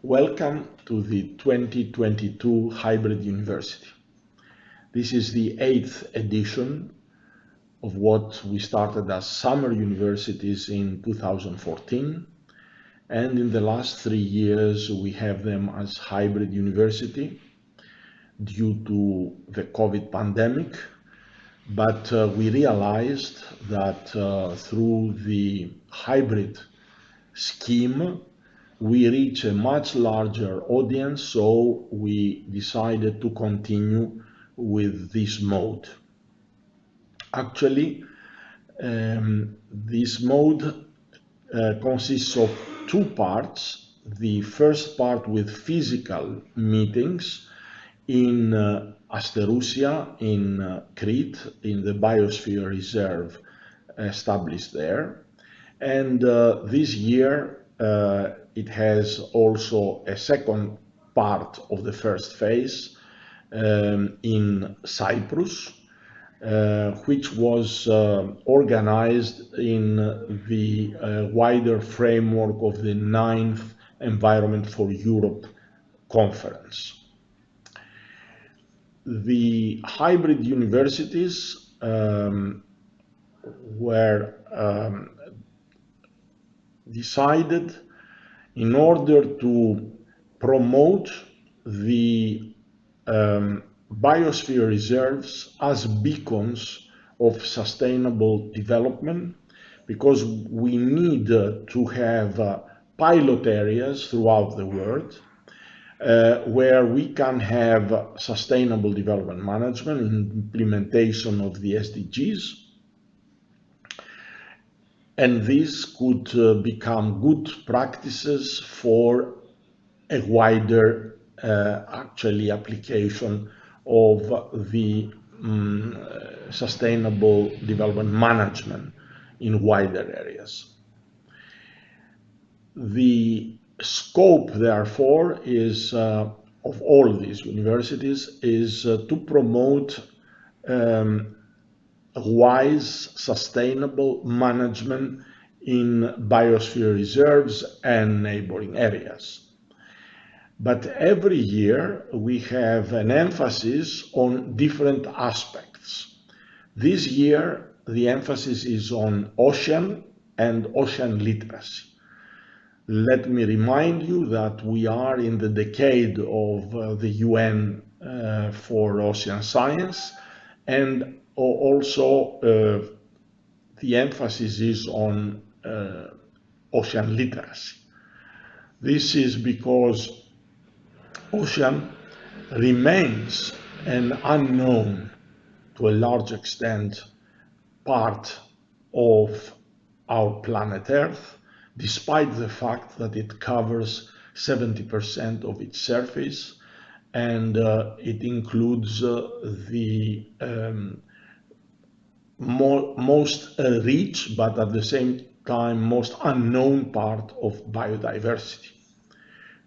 Welcome to the 2022 Hybrid University. This is the 8th edition of what we started as summer universities in 2014, and in the last 3 years we have them as hybrid university due to the COVID pandemic, but we realized that through the hybrid scheme we reach a much larger audience, so we decided to continue with this mode. Actually, this mode consists of 2 parts. The first part with physical meetings in Asterousia in Crete, in the Biosphere Reserve established there. And this year it has also a second part of the first phase in Cyprus, which was organized in the wider framework of the 9th Environment for Europe conference. The hybrid universities were decided in order to promote the biosphere reserves as beacons of sustainable development, because we need to have pilot areas throughout the world where we can have sustainable development management and implementation of the SDGs. And this could become good practices for a wider application of the sustainable development management in wider areas. The scope, therefore, is of all these universities is to promote wise, sustainable management in biosphere reserves and neighboring areas. But every year we have an emphasis on different aspects. This year the emphasis is on ocean and ocean literacy. Let me remind you that we are in the decade of the UN for ocean science, and also the emphasis is on ocean literacy. This is because ocean remains an unknown, to a large extent, part of our planet Earth, despite the fact that it covers 70% of its surface, and it includes the most rich, but at the same time most unknown part of biodiversity.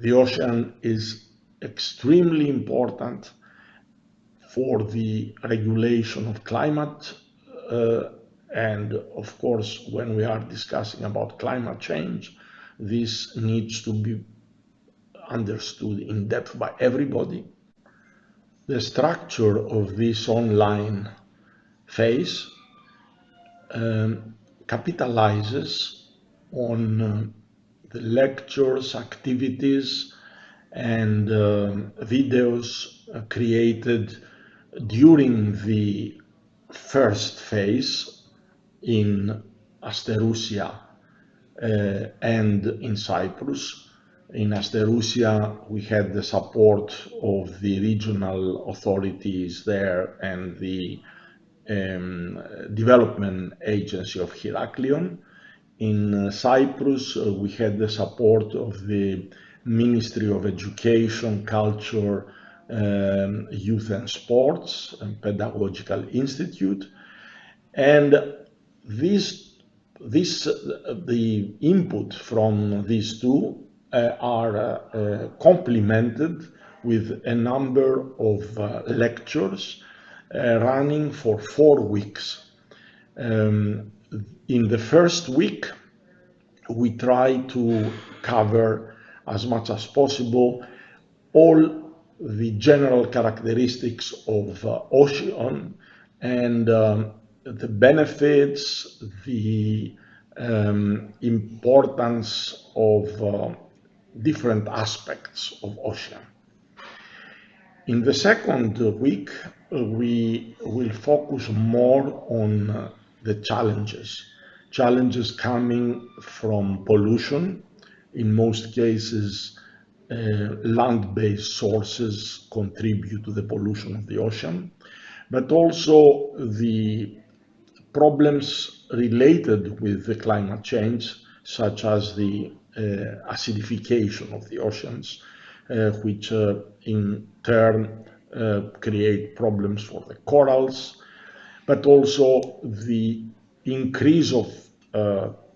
The ocean is extremely important for the regulation of climate, and of course, when we are discussing about climate change, this needs to be understood in depth by everybody. The structure of this online phase capitalizes on the lectures, activities, and videos created during the first phase in Asterousia and in Cyprus. In Asterousia, we had the support of the regional authorities there and the development agency of Heraklion. In Cyprus, we had the support of the Ministry of Education, Culture, Youth and Sports and Pedagogical Institute. And the input from these two are complemented with a number of lectures running for 4 weeks. In the first week, we try to cover as much as possible all the general characteristics of ocean and the benefits, the importance of different aspects of ocean. In the second week, we will focus more on the challenges coming from pollution. In most cases, land-based sources contribute to the pollution of the ocean, but also the problems related with the climate change, such as the acidification of the oceans, which in turn create problems for the corals, but also the increase of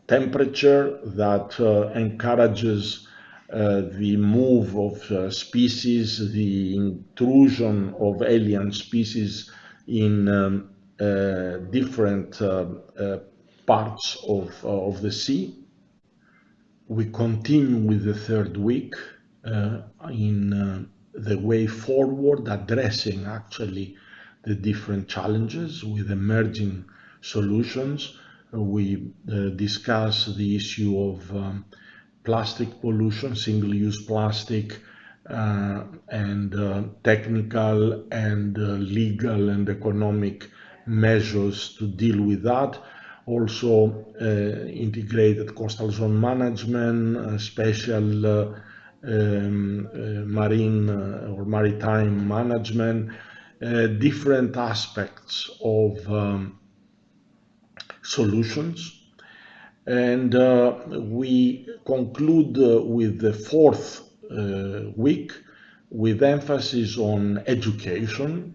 temperature that encourages the move of species, the intrusion of alien species in different parts of the sea. We continue with the third week in the way forward, addressing actually the different challenges with emerging solutions. We discuss the issue of plastic pollution, single-use plastic, and technical and legal and economic measures to deal with that. Also integrated coastal zone management, special marine or maritime management, different aspects of solutions. And we conclude with the fourth week with emphasis on education,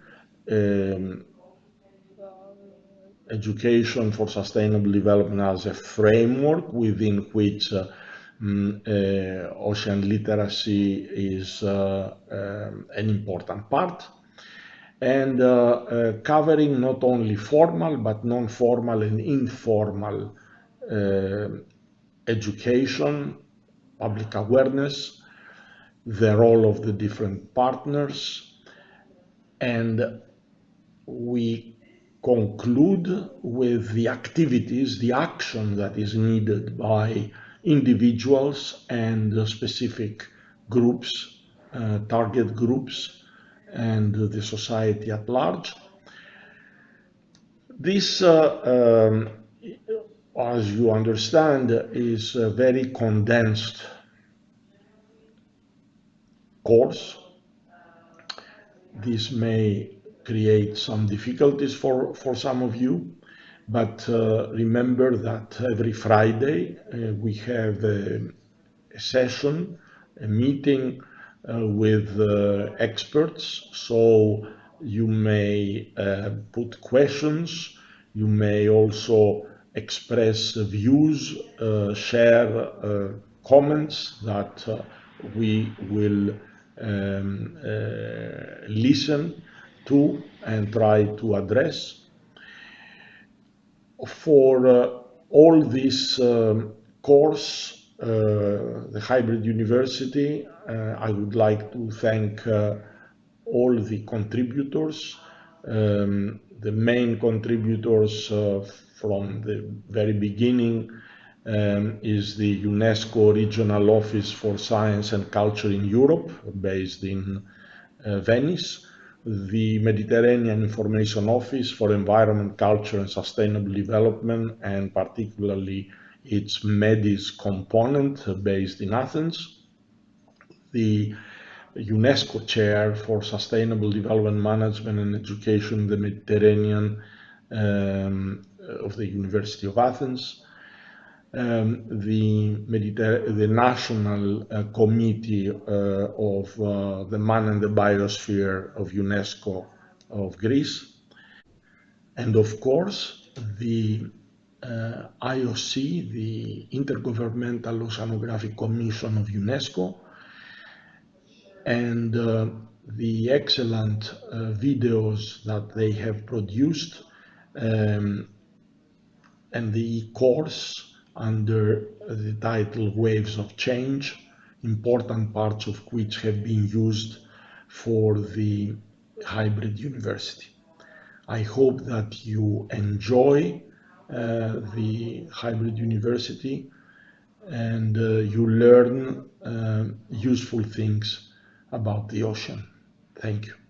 education for sustainable development as a framework within which ocean literacy is an important part, and covering not only formal but non-formal and informal education, public awareness, the role of the different partners, and we conclude with the activities, the action that is needed by individuals and specific groups, target groups, and the society at large. This, as you understand, is a very condensed course. This may create some difficulties for some of you, but remember that every Friday we have a session, a meeting with experts, so you may put questions, you may also express views, share comments that we will listen to and try to address. For all this course, the Hybrid University, I would like to thank all the contributors. The main contributors from the very beginning is the UNESCO Regional Office for Science and Culture in Europe, based in Venice, the Mediterranean Information Office for Environment, Culture and Sustainable Development, and particularly its MEDIS component based in Athens, the UNESCO Chair for Sustainable Development Management and Education in the Mediterranean of the University of Athens, the National Committee of the Man and the Biosphere of UNESCO of Greece, and of course the IOC, the Intergovernmental Oceanographic Commission of UNESCO, and the excellent videos that they have produced, and the course under the title Waves of Change, important parts of which have been used for the hybrid university. I hope that you enjoy the hybrid university and you learn useful things about the ocean. Thank you.